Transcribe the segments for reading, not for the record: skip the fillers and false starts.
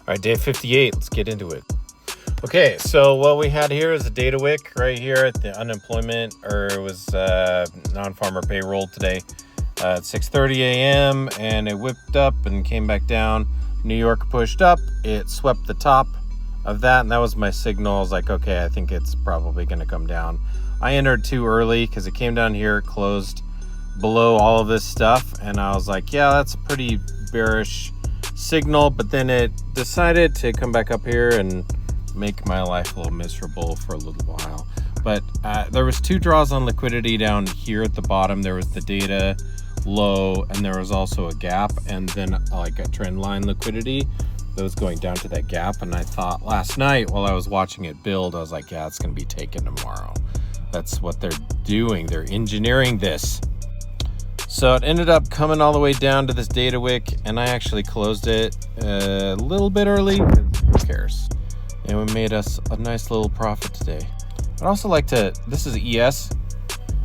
All right, day 58. Let's get into it. Okay, so what we had here is a data wick right here at the unemployment, or it was non-farmer payroll today at 6:30 a.m. and it whipped up and came back down. New York pushed up. It swept the top of that, and that was my signal. I was like, okay, I think it's probably going to come down. I entered too early because it came down here, closed below all of this stuff, and I was like, yeah, that's a pretty bearish signal, but then it decided to come back up here and make my life a little miserable for a little while. But there was two draws on liquidity down here at the bottom. There was the data low, and there was also a gap, and then like a trend line liquidity that was going down to that gap. And I thought last night while I was watching it build, I was like, yeah, it's going to be taken tomorrow. That's what they're doing. They're engineering this. So it ended up coming all the way down to this data wick, and I actually closed it a little bit early. Who cares? And we made us a nice little profit today. I'd also like to, this is ES,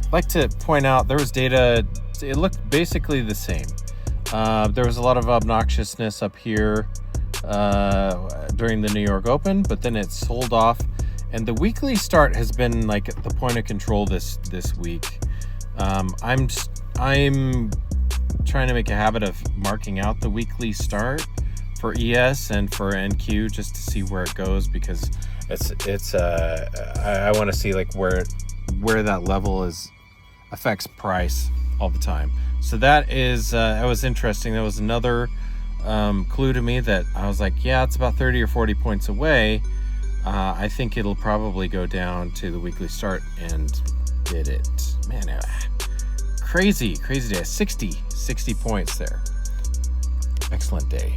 I'd like to point out there was data, it looked basically the same. There was a lot of obnoxiousness up here during the New York Open, but then it sold off. And the weekly start has been like the point of control this week. I'm trying to make a habit of marking out the weekly start for ES and for NQ just to see where it goes, because I want to see like where that level affects price all the time. So that was interesting. That was another clue to me that I was like, yeah, it's about 30 or 40 points away. I think it'll probably go down to the weekly start, and did it. Man, crazy day. 60 points there. Excellent day.